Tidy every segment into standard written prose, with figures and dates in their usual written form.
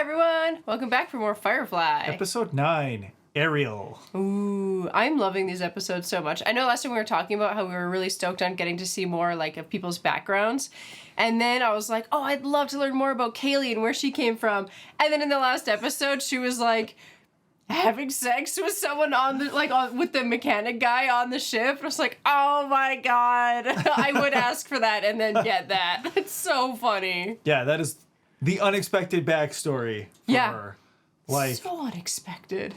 everyone! Welcome back for more Firefly. Episode 9, Ariel. Ooh, I'm loving these episodes so much. I know last time we were talking about how we were really stoked on getting to see more like of people's backgrounds. And then I was like, oh, I'd love to learn more about Kaylee and where she came from. And then in the last episode, she was like having sex with someone with the mechanic guy on the ship. I was like, oh my god. I would ask for that and then get that. It's so funny. Yeah, that is the unexpected backstory for her. Like, so unexpected.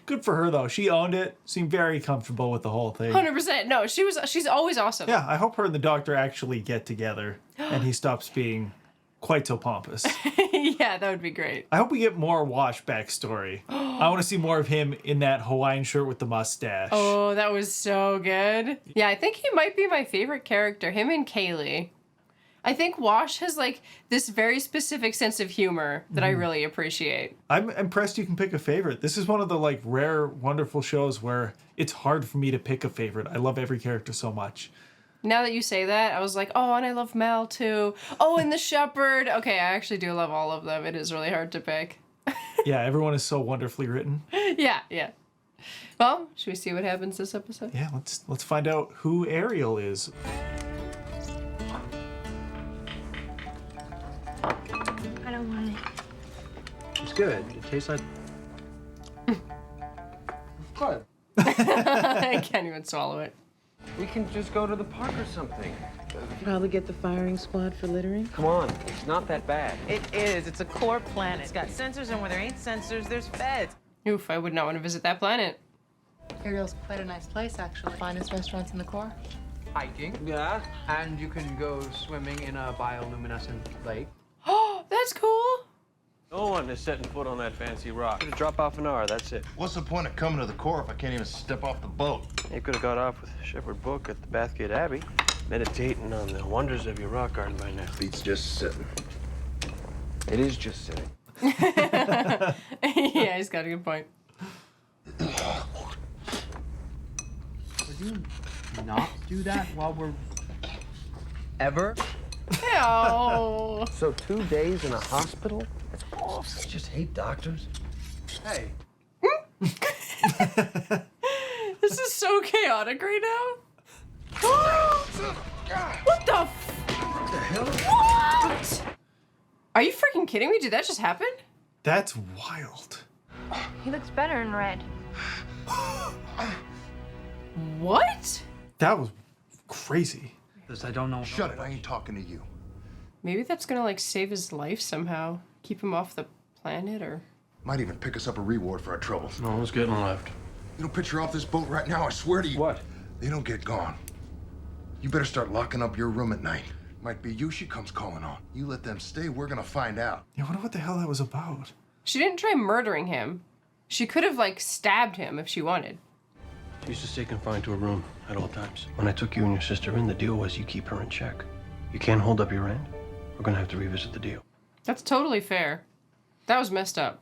good for her though. She owned it. Seemed very comfortable with the whole thing. 100%. No, she's always awesome. Yeah, I hope her and the doctor actually get together and he stops being quite so pompous. Yeah, that would be great. I hope we get more Wash backstory. I want to see more of him in that Hawaiian shirt with the mustache. Oh, that was so good. Yeah, I think he might be my favorite character. Him and Kaylee. I think Wash has like this very specific sense of humor that I really appreciate. I'm impressed you can pick a favorite. This is one of the like rare, wonderful shows where it's hard for me to pick a favorite. I love every character so much. Now that you say that, I was like, oh, and I love Mel too. Oh, and the Shepherd. Okay, I actually do love all of them. It is really hard to pick. Yeah, everyone is so wonderfully written. Yeah. Well, should we see what happens this episode? Yeah, let's find out who Ariel is. I don't want it. It's good. It tastes like... Good. I can't even swallow it. We can just go to the park or something. Probably get the firing squad for littering. Come on, it's not that bad. It is. It's a core planet. It's got sensors, and where there ain't sensors, there's feds. Oof, I would not want to visit that planet. Ariel's quite a nice place, actually. Finest restaurants in the core. Hiking. Yeah. And you can go swimming in a bioluminescent lake. Oh, that's cool. No one is setting foot on that fancy rock. Could drop off an hour, that's it. What's the point of coming to the core if I can't even step off the boat? You could have got off with Shepherd Book at the Bathgate Abbey, meditating on the wonders of your rock garden by now. Feet's just sitting. It is just sitting. Yeah, he's got a good point. Would you not do that while we're... Ever? Oh. So 2 days in a hospital? I just hate doctors. Hey. This is so chaotic right now. What the hell? What? Are you freaking kidding me? Did that just happen? That's wild. He looks better in red. What? That was crazy. Because I don't know. Shut it, I ain't talking to you. Maybe that's gonna like save his life somehow. Keep him off the planet or... Might even pick us up a reward for our trouble. No one's getting left. You don't picture off this boat right now, I swear to you. What? They don't get gone. You better start locking up your room at night. Might be you she comes calling on. You let them stay, we're gonna find out. Yeah, I wonder what the hell that was about. She didn't try murdering him. She could have like stabbed him if she wanted. She used to stay confined to her room at all times. When I took you and your sister in, the deal was you keep her in check. You can't hold up your end. We're gonna have to revisit the deal. That's totally fair. That was messed up.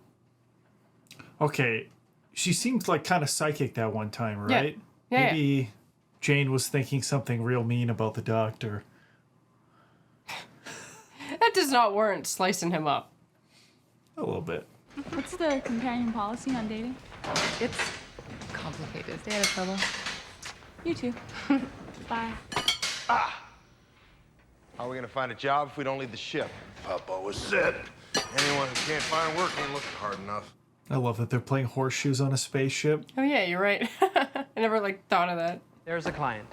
Okay, she seemed like kind of psychic that one time, right? Yeah. Maybe Jane was thinking something real mean about the doctor. That does not warrant slicing him up. A little bit. What's the companion policy on dating? It's complicated. Stay out of trouble. You too. Bye. How are we gonna find a job if we don't leave the ship? Papa always said, anyone who can't find work ain't looking hard enough. I love that they're playing horseshoes on a spaceship. Oh yeah, you're right. I never like thought of that. There's a client.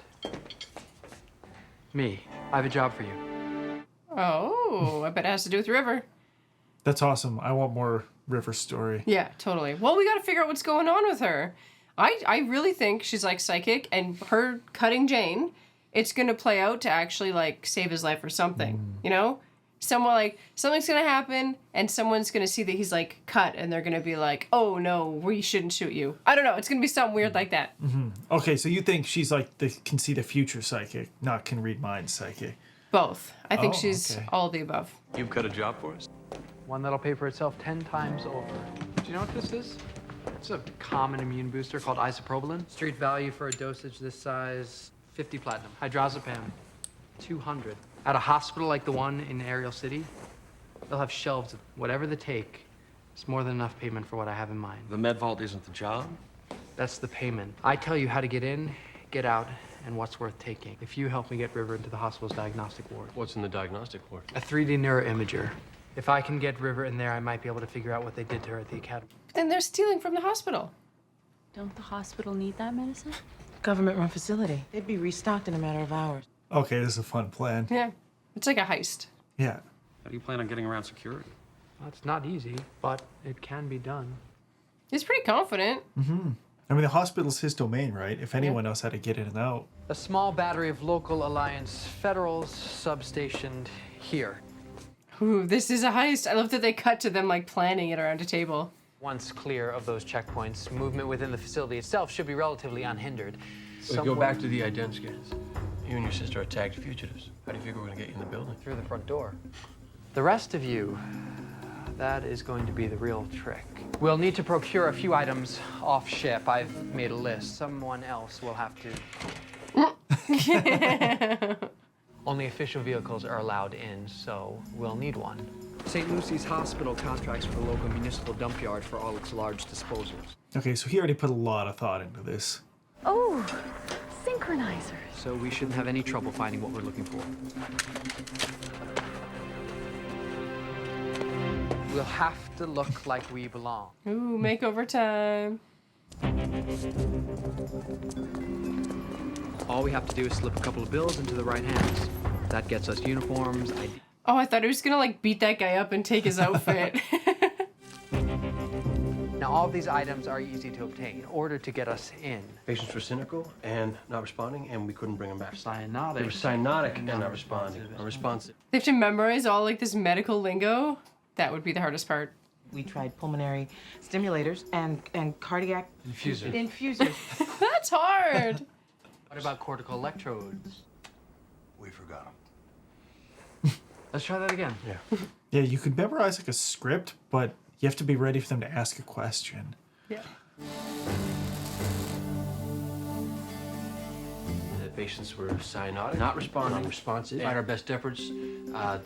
Me. I have a job for you. Oh, I bet it has to do with River. That's awesome. I want more River story. Yeah, totally. Well, we got to figure out what's going on with her. I really think she's like psychic, and her cutting Jane, it's gonna play out to actually like save his life or something. You know, something's gonna happen, and someone's gonna see that he's like cut, and they're gonna be like, "Oh no, we shouldn't shoot you." I don't know. It's gonna be something weird like that. Okay, so you think she's like can see the future psychic, not can read minds psychic. Both. I think Oh, she's okay. all of the above. You've got a job for us? One that'll pay for itself 10 times over. Do you know what this is? It's a common immune booster called isoprobalin. Street value for a dosage this size, 50 platinum. Hydrazepam, 200. At a hospital like the one in Ariel City, They'll have shelves of whatever they take. It's more than enough payment for what I have in mind. The med vault isn't the job? That's the payment. I tell you how to get in, get out, and what's worth taking. If you help me get River into the hospital's diagnostic ward. What's in the diagnostic ward? A 3D neuroimager. If I can get River in there, I might be able to figure out what they did to her at the academy. But then they're stealing from the hospital. Don't the hospital need that medicine? Government-run facility. They'd be restocked in a matter of hours. Okay, this is a fun plan. Yeah. It's like a heist. Yeah. How do you plan on getting around security? Well, it's not easy, but it can be done. He's pretty confident. I mean, the hospital's his domain, right? If anyone knows how to get in and out. A small battery of local Alliance Federals substationed here. Ooh, this is a heist. I love that they cut to them like planning it around a table. Once clear of those checkpoints, movement within the facility itself should be relatively unhindered. We go back to the ident scans. You and your sister are tagged fugitives. How do you figure we're gonna get you in the building? Through the front door. The rest of you, that is going to be the real trick. We'll need to procure a few items off ship. I've made a list. Someone else will have to. Only official vehicles are allowed in, so we'll need one. St. Lucy's Hospital contracts with the local municipal dump yard for all its large disposals. Okay, so he already put a lot of thought into this. Oh, synchronizers. So we shouldn't have any trouble finding what we're looking for. We'll have to look like we belong. Ooh, makeover time. All we have to do is slip a couple of bills into the right hands. That gets us uniforms, ID. Oh, I thought he was gonna like beat that guy up and take his outfit. Now, all of these items are easy to obtain in order to get us in. Patients were cynical and not responding, and we couldn't bring them back. Cyanotic. They were cyanotic and not responding. Unresponsive. They have to memorize all like this medical lingo. That would be the hardest part. We tried pulmonary stimulators and cardiac Infusers. infusers. That's hard. What about cortical electrodes? We forgot them. Let's try that again. Yeah. Yeah, you could memorize like a script, but you have to be ready for them to ask a question. Yeah. The patients were cyanotic, not responding, unresponsive. Despite our best efforts,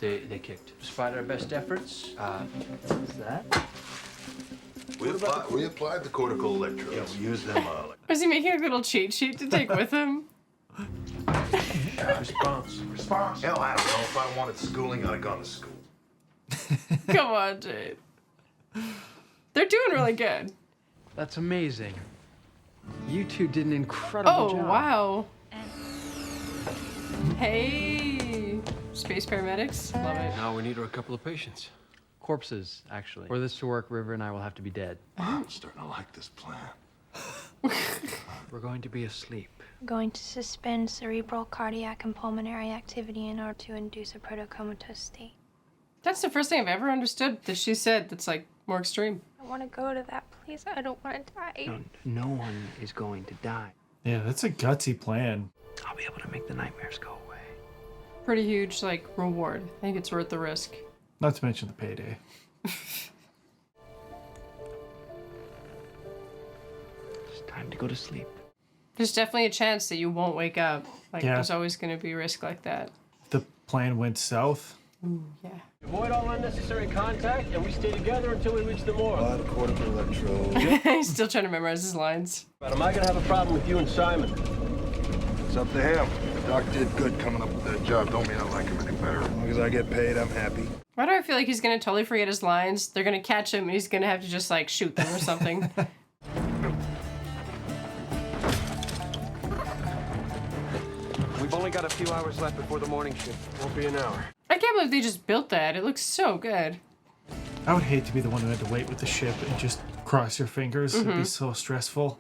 they kicked. Despite our best efforts, What's that? We applied the cortical electrodes. yeah, we used them. Was he making a little cheat sheet to take with him? Response. Hell, I don't know. If I wanted schooling, I'd have gone to school. Come on, Jade. They're doing really good. That's amazing. You two did an incredible Oh, job. wow. Hey, space paramedics. Love it. Now we need a couple of patients. Corpses, actually. For this to work, River and I will have to be dead. I'm starting to like this plan. We're going to be asleep. I'm going to suspend cerebral, cardiac, and pulmonary activity in order to induce a protocomatose state. That's the first thing I've ever understood that she said that's like more extreme. I want to go to that place. I don't want to die. No one is going to die. Yeah, that's a gutsy plan. I'll be able to make the nightmares go away. Pretty huge like reward. I think it's worth the risk. Not to mention the payday. It's time to go to sleep. There's definitely a chance that you won't wake up. Like Yeah. there's always going to be risk like that. The plan went south. Yeah. Avoid all unnecessary contact, and we stay together until we reach the morgue. Apply the cortical electrodes. He's still trying to memorize his lines. But am I gonna have a problem with you and Simon? It's up to him. The doc did good coming up with that job. Don't mean I like him any better. As long as I get paid, I'm happy. Why do I feel like he's going to totally forget his lines? They're going to catch him and he's going to have to just like shoot them or something. We've only got a few hours left before the morning shift. Won't be an hour. I can't believe they just built that. It looks so good. I would hate to be the one who had to wait with the ship and just cross your fingers. It'd be so stressful.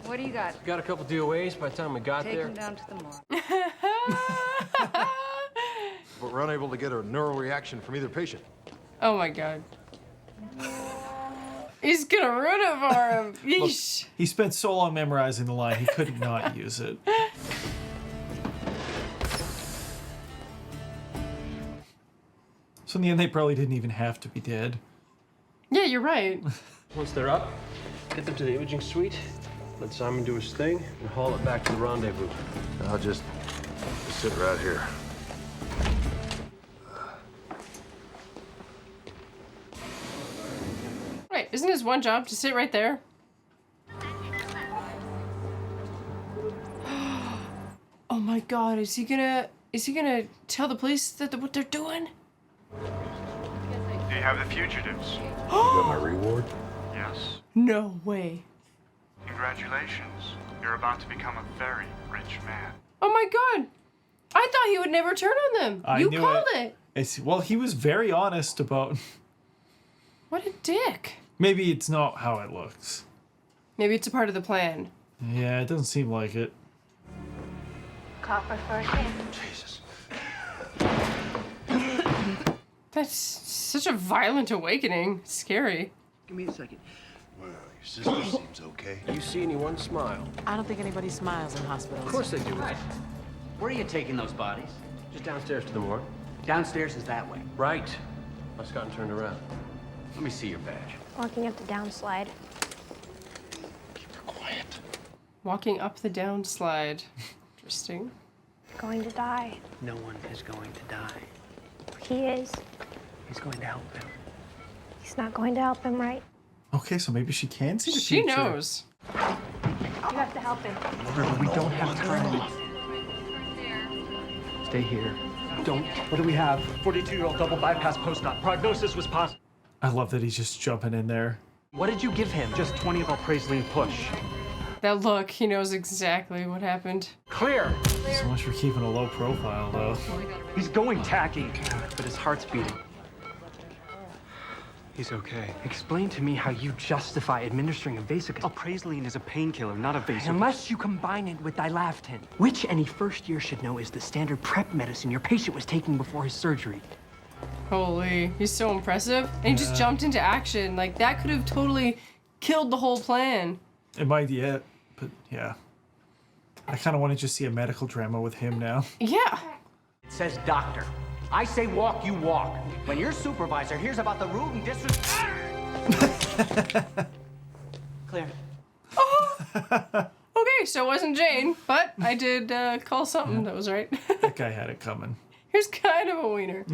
What do you got? Got a couple DOAs by the time we got Take there. him down to the morgue. But we're unable to get a neural reaction from either patient. Oh my god. He's gonna ruin it for him. Yeesh. He spent so long memorizing the line, he couldn't not use it. So in the end, they probably didn't even have to be dead. Yeah, you're right. Once they're up, get them to the imaging suite, let Simon do his thing, and haul it back to the rendezvous. I'll just sit right here. Isn't his one job to sit right there? Oh my god, is he gonna tell the police that what they're doing? Do you have the fugitives? Got my reward? Yes. No way. Congratulations. You're about to become a very rich man. Oh my god. I thought he would never turn on them. I You knew called it. Well, he was very honest about. What a dick. Maybe it's not how it looks. Maybe it's a part of the plan. Yeah, it doesn't seem like it. Copper for a kid. Jesus. That's such a violent awakening. Scary. Give me a second. Well, your sister seems okay. You see anyone smile? I don't think anybody smiles in hospitals. Of course they do. Where are you taking those bodies? Just downstairs to the morgue. Downstairs is that way. Right. I've gotten turned around. Let me see your badge. Walking up the downslide. Keep her quiet. Walking up the downslide. Interesting. Going to die. No one is going to die. He is. He's going to help them. He's not going to help him, right? Okay, so maybe she can see the She future. knows. You have to help him. We don't have time. Stay here. Don't. What do we have? 42-year-old double bypass post-op. Prognosis was positive. I love that he's just jumping in there. What did you give him? Just 20 of Alprazoline push. That look, he knows exactly what happened. Clear. So much for keeping a low profile, though. He's going tacky, but his heart's beating. He's okay. Explain to me how you justify administering a Vasoc. Alprazoline is a painkiller, not a Vasoc. Unless you combine it with dilaftin, which any first year should know is the standard prep medicine your patient was taking before his surgery. Holy, he's so impressive. And he just jumped into action. Like, that could have totally killed the whole plan. It might yet, but yeah. I kind of want to just see a medical drama with him now. Yeah. It says doctor. I say walk, you walk. When your supervisor hears about the rude and disrespect... Clear. Okay, so it wasn't Jane, but I did call something that was right. That guy had it coming. Here's kind of a wiener.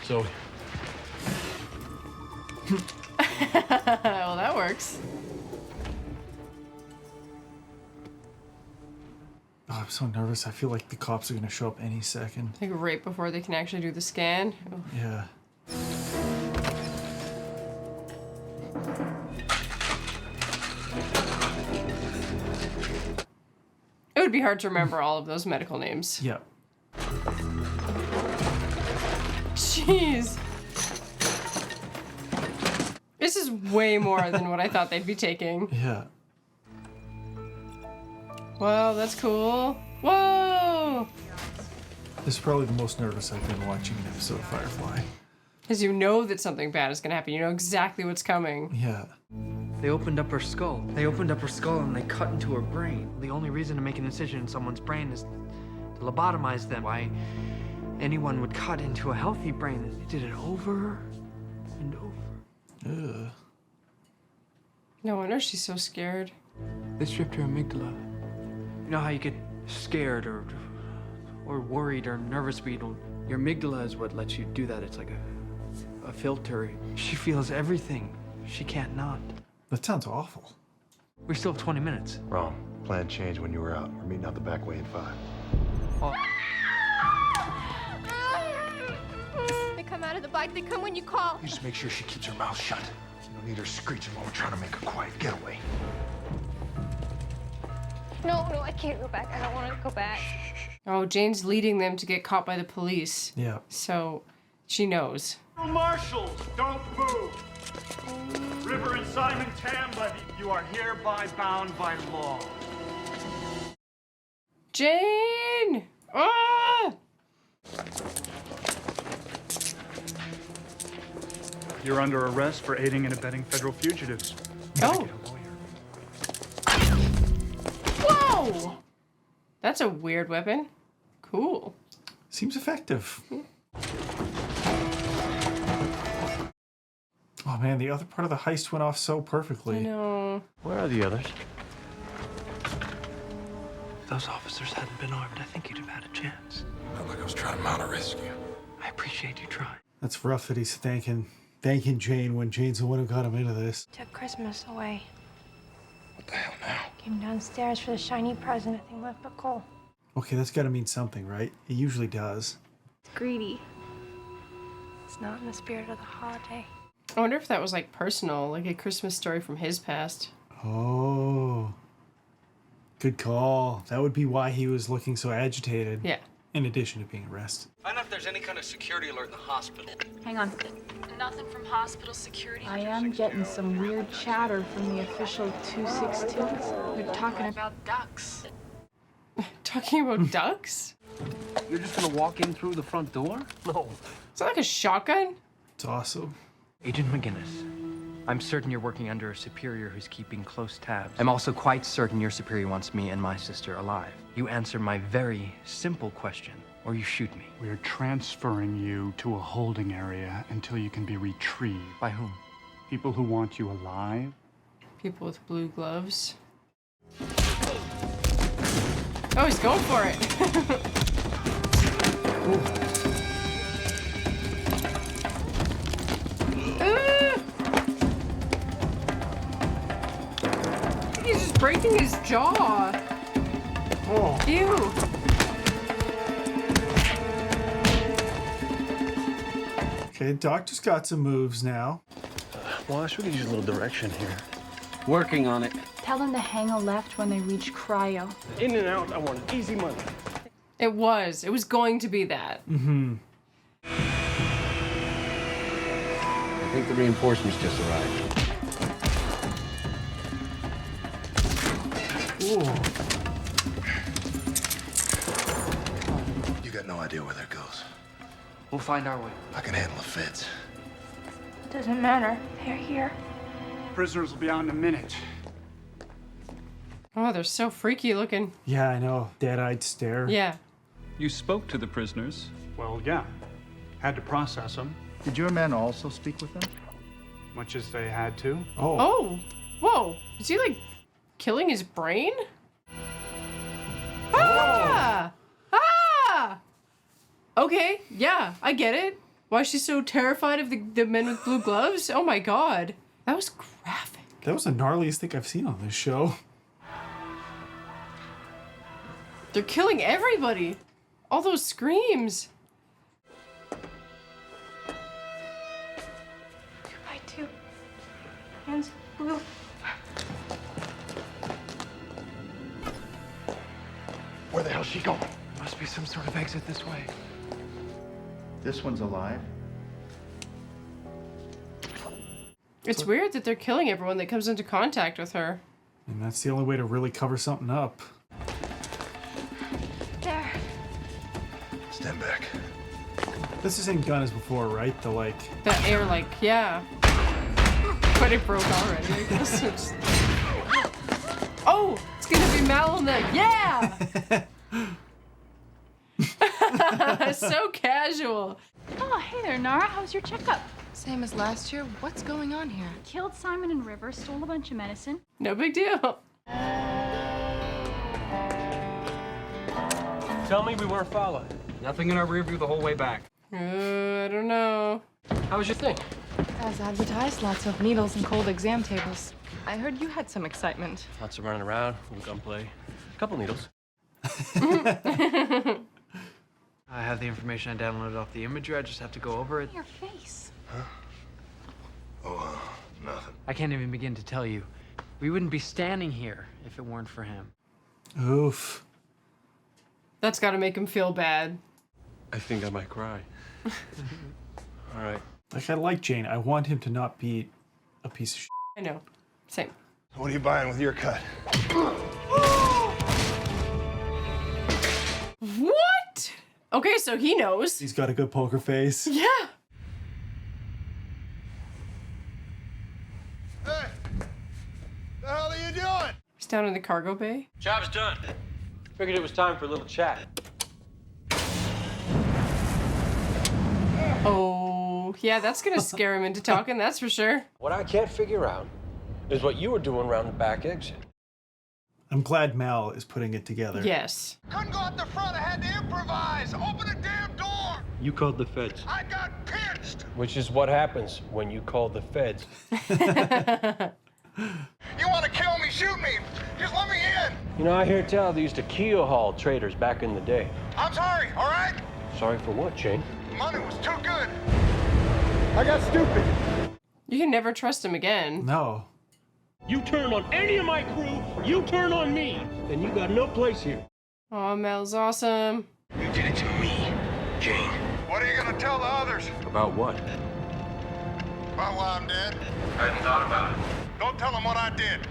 So, Well, that works. Oh, I'm so nervous. I feel like the cops are going to show up any second. Like right before they can actually do the scan. Oh. Yeah. It would be hard to remember all of those medical names. Yeah. Jeez. This is way more than what I thought they'd be taking. Yeah. Wow, that's cool. Whoa! This is probably the most nervous I've been watching an episode of Firefly. Because you know that something bad is going to happen. You know exactly what's coming. Yeah. They opened up her skull. They opened up her skull and they cut into her brain. The only reason to make an incision in someone's brain is to lobotomize them. Why anyone would cut into a healthy brain? They did it over and over. Ugh. No wonder she's so scared. They stripped her amygdala. You know how you get scared or worried or nervous, but your amygdala is what lets you do that. It's like a filter. She feels everything. She can't not. That sounds awful. We still have 20 minutes. Wrong. Plan changed when you were out. We're meeting out the back way in 5. Oh. They come out of the bike. They come when you call. You just make sure she keeps her mouth shut. You don't need her screeching while we're trying to make a quiet getaway. No, I can't go back. I don't want to go back. Oh, Jane's leading them to get caught by the police. Yeah. So she knows. Marshals, don't move. River and Simon Tam Levy, you are hereby bound by law. Jane! Ah! You're under arrest for aiding and abetting federal fugitives. Oh. Whoa! That's a weird weapon. Cool. Seems effective. Oh man, the other part of the heist went off so perfectly. I know. where are the others? If those officers hadn't been armed, I think you'd have had a chance. Not like I was trying to mount a rescue. I appreciate you trying. That's rough that he's thanking thanking Jane when Jane's the one who got him into this. Took Christmas away. What the hell now? Came downstairs for the shiny present. Nothing left but coal. Okay, that's got to mean something, right? It usually does. It's greedy. It's not in the spirit of the holiday. I wonder if that was like personal, like a Christmas story from his past. Oh. Good call. That would be why he was looking so agitated. Yeah. In addition to being arrested. Find out if there's any kind of security alert in the hospital. Hang on. Nothing from hospital security. I am getting some weird chatter from the official 262. They're talking about ducks. Talking about ducks? You're just gonna walk in through the front door? No. Is that like a shotgun? It's awesome. Agent McGinnis, I'm certain you're working under a superior who's keeping close tabs. I'm also quite certain your superior wants me and my sister alive. You answer my very simple question, or you shoot me. We are transferring you to a holding area until you can be retrieved. By whom? People who want you alive. People with blue gloves. Oh, he's going for it. He's just breaking his jaw. Oh. Ew. Okay, Doctor's got some moves now. Wash, we could use a little direction here. Working on it. Tell them to hang a left when they reach cryo. In and out, I want easy money. It was going to be that. Mm-hmm. I think the reinforcements just arrived. Ooh. You got no idea where that goes. We'll find our way. I can handle the feds. Doesn't matter. They're here. Prisoners will be out in a minute. Oh, they're so freaky looking. Yeah, I know. Dead-eyed stare. Yeah. You spoke to the prisoners? Well, yeah. Had to process them. Did your men also speak with them? Much as they had to. Oh. Oh. Whoa. Is he like killing his brain? Ah! Ah! Okay. Yeah, I get it. Why is she so terrified of the men with blue gloves? Oh my god. That was graphic. That was the gnarliest thing I've seen on this show. They're killing everybody. All those screams. 2x2. Hands blue. Where the hell's she going? Must be some sort of exit this way. This one's alive. It's weird that they're killing everyone that comes into contact with her. And that's the only way to really cover something up. There. Stand back. This is the same gun as before, right? The like... That air, like, yeah. But it broke already, I guess. It's... Oh! It's gonna be Mal on the... Yeah! So casual. Oh, hey there, Nara. How's your checkup? Same as last year. What's going on here? Killed Simon and River, stole a bunch of medicine. No big deal. Tell me we weren't followed. Nothing in our rear view the whole way back. I don't know. How was your thing? As advertised, lots of needles and cold exam tables. I heard you had some excitement. Lots of running around, little gunplay, a couple needles. I have the information I downloaded off the imagery. I just have to go over it. Your face. Huh? Oh, nothing. I can't even begin to tell you. We wouldn't be standing here if it weren't for him. Oof. That's gotta make him feel bad. I think I might cry. All right. Like, I like Jane. I want him to not be a piece of shit. I know. Same. What are you buying with your cut? What? Okay, so he knows. He's got a good poker face. Yeah. Hey! The hell are you doing? He's down in the cargo bay. Job's done. Figured it was time for a little chat. Oh, yeah, that's gonna scare him into talking, that's for sure. What I can't figure out is what you were doing around the back exit. I'm glad Mal is putting it together. Yes. Couldn't go out the front. I had to improvise. Open the damn door. You called the feds. I got pinched! Which is what happens when you call the feds. You want to kill me? Shoot me! Just let me in! You know, I hear tell they used to keel haul traders back in the day. I'm sorry, all right? Sorry for what, Jane? Money was too good. I got stupid. You can never trust him again. No. You turn on any of my crew, you turn on me, then you got no place here. Oh, Mel's awesome. You did it to me, Jane. What are you gonna tell the others? About what? About why I'm dead? I hadn't thought about it. Don't tell them what I did.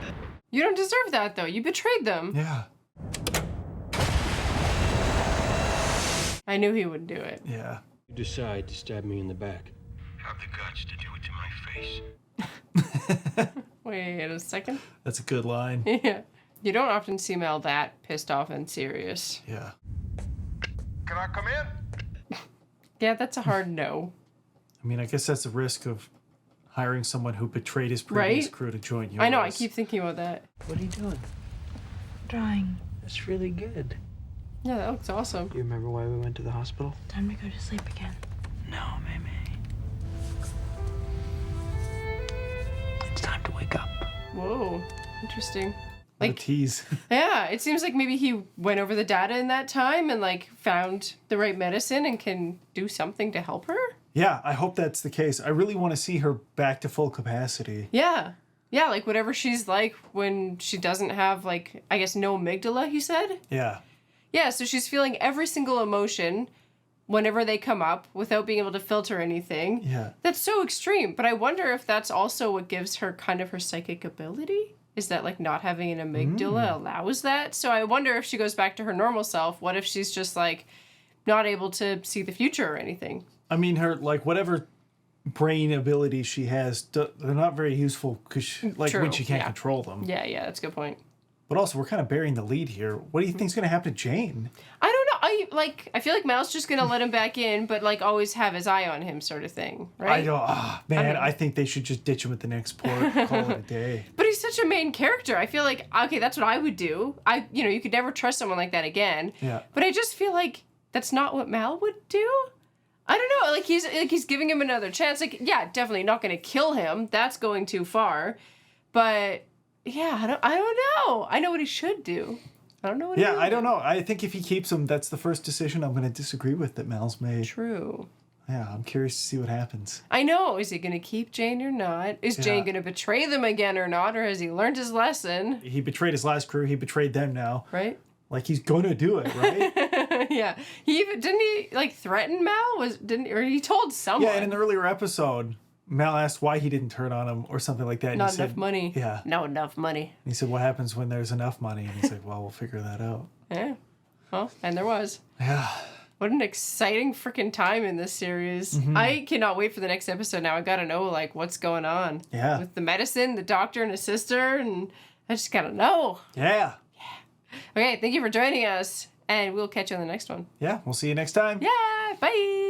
You don't deserve that, though. You betrayed them. Yeah. I knew he would do it. Yeah. You decide to stab me in the back. Have the guts to do it to my face. Wait a second. That's a good line. Yeah. You don't often see Mel that pissed off and serious. Yeah. Can I come in? Yeah, that's a hard no. I mean, I guess that's the risk of hiring someone who betrayed his previous Right? crew to join yours. I know, I keep thinking about that. What are you doing? Drawing. That's really good. Yeah, that looks awesome. Do you remember why we went to the hospital? Time to go to sleep again. No, Mimi. It's time to wake up. Whoa, interesting. What a Like, tease. yeah, it seems like maybe he went over the data in that time and like found the right medicine and can do something to help her. Yeah, I hope that's the case. I really want to see her back to full capacity. Yeah. Yeah, like whatever she's like when she doesn't have like, I guess no amygdala, he said? Yeah. Yeah, so she's feeling every single emotion whenever they come up without being able to filter anything. Yeah. That's so extreme. But I wonder if that's also what gives her kind of her psychic ability. Is that like not having an amygdala allows that? So I wonder if she goes back to her normal self, what if she's just like not able to see the future or anything? I mean, her, like, whatever brain abilities she has, they're not very useful because, like, True, when she can't yeah. control them. Yeah, that's a good point. But also, we're kind of burying the lead here. What do you think's going to happen to Jane? I don't know. I feel like Mal's just gonna let him back in, but like always have his eye on him, sort of thing, right? I don't. Man, I think they should just ditch him at the next port. Call it a day. But he's such a main character. I feel like okay, that's what I would do. You could never trust someone like that again. Yeah. But I just feel like that's not what Mal would do. I don't know. Like he's giving him another chance. Like yeah, definitely not gonna kill him. That's going too far. But yeah, I don't know. I know what he should do. I don't know what. Yeah, I don't know. I think if he keeps him, that's the first decision I'm going to disagree with that Mal's made. True. Yeah, I'm curious to see what happens. I know. Is he going to keep Jane or not? Is Jane going to betray them again or not? Or has he learned his lesson? He betrayed his last crew. He betrayed them now. Right. Like he's going to do it, right? Yeah. Didn't he like threaten Mal? Or he told someone? Yeah, in an earlier episode, Mal asked why he didn't turn on him or something like that. And Not he enough said, money. Yeah. Not enough money. And he said, what happens when there's enough money? And he's like, well, we'll figure that out. Yeah. Well, and there was. Yeah. What an exciting freaking time in this series. Mhm. I cannot wait for the next episode now. I gotta know like what's going on. Yeah. With the medicine, the doctor and his sister, and I just gotta know. Yeah. Okay, thank you for joining us. And we'll catch you on the next one. Yeah, we'll see you next time. Yeah, bye.